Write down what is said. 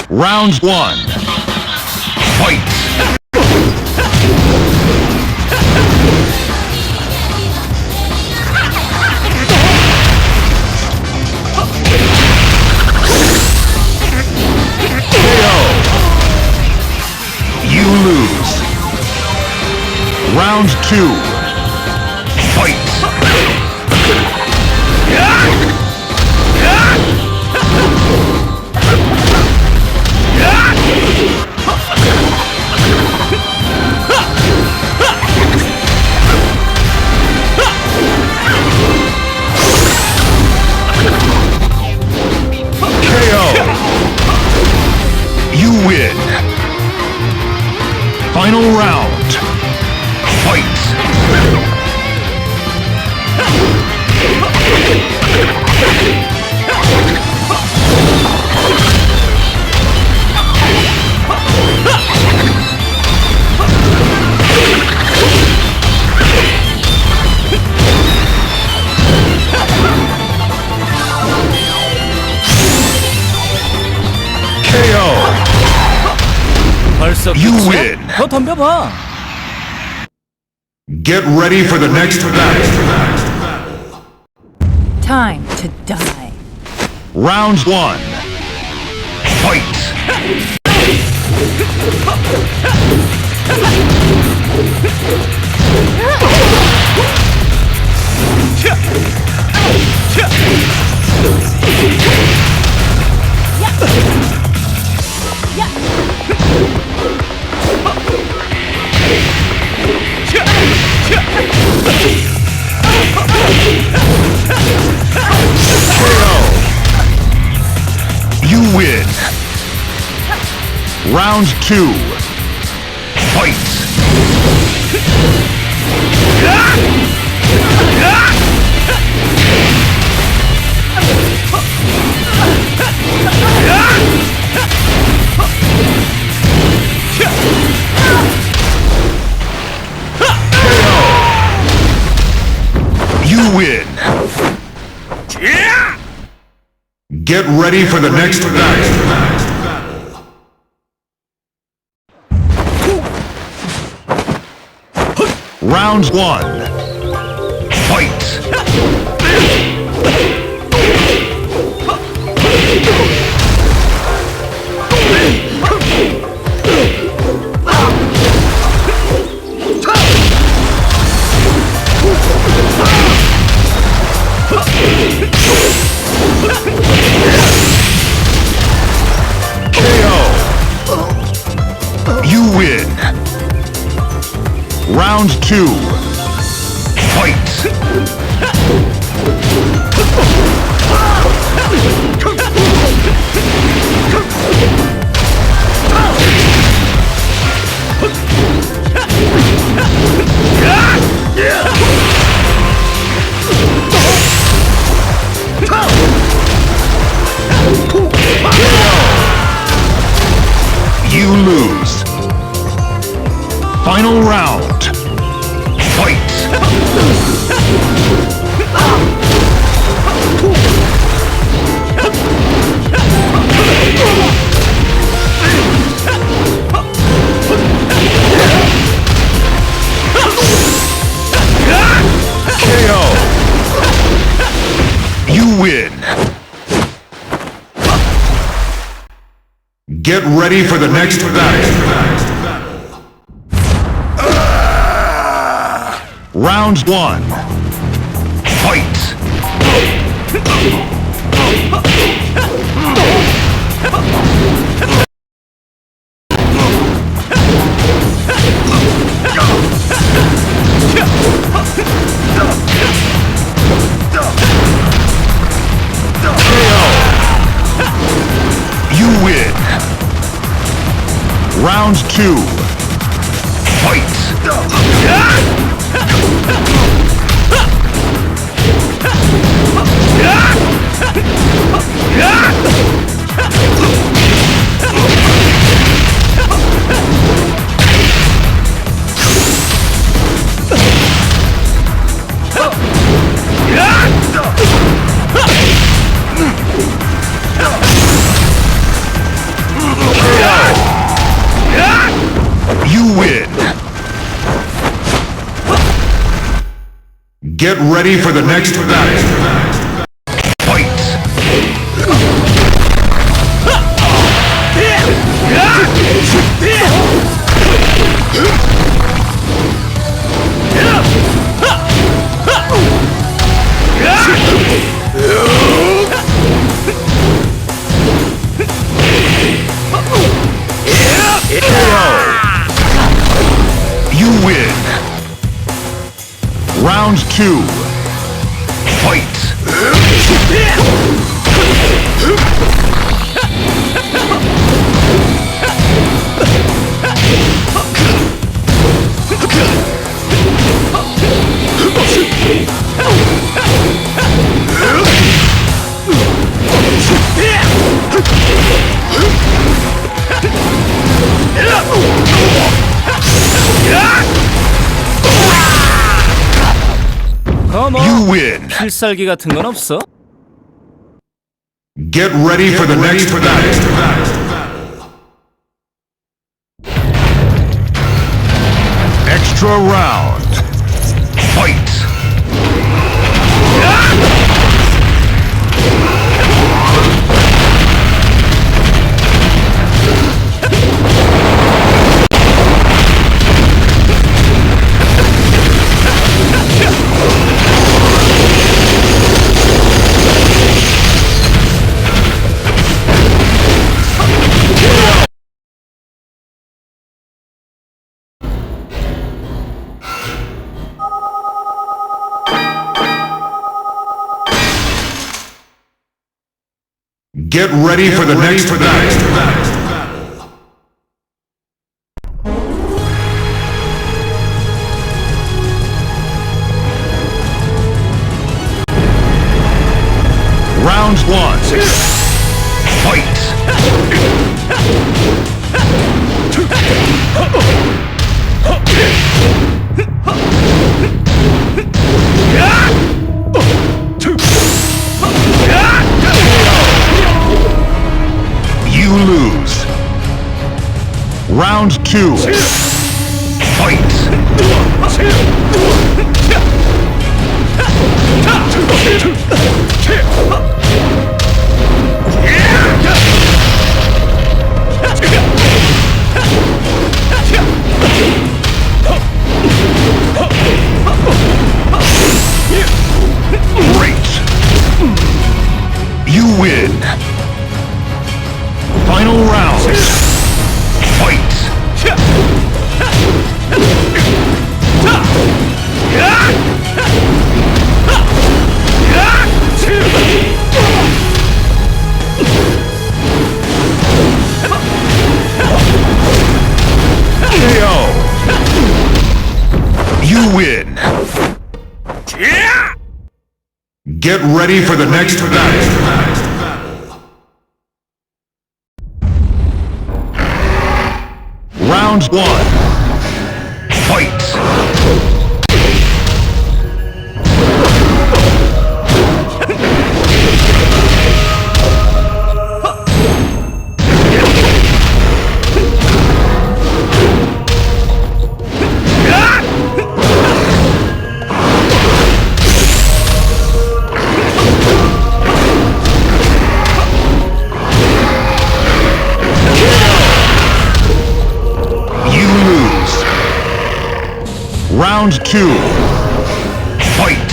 Round one. Fight! You lose. Round two. Fight! KO. You win. Final round. Fight! KO. 벌써 You 끝이야? win. 더 덤벼봐. Get ready for the next battle. Time to die. Round one. Fight! You win. Round two. Fight! You win. Get ready for the next battle. Round one. Fight! You win. Round two. Fight! You lose. Final round. Fight! KO. You win. Get ready for the next battle. Round one. Fight! You win. Round two. Fight! Get ready for the next battle. Fight! You win! Round 2. Fight! You win! 필살기 같은 건 없어? Get ready for the next battle. Extra round. Fight! Get ready for the next battle. Round 1. Fight! You lose. Round 2. Fight! Great! You win. Final round. Fight! KO! You win. Get ready for the next battle. Round 1. Fight! Round 2. Fight!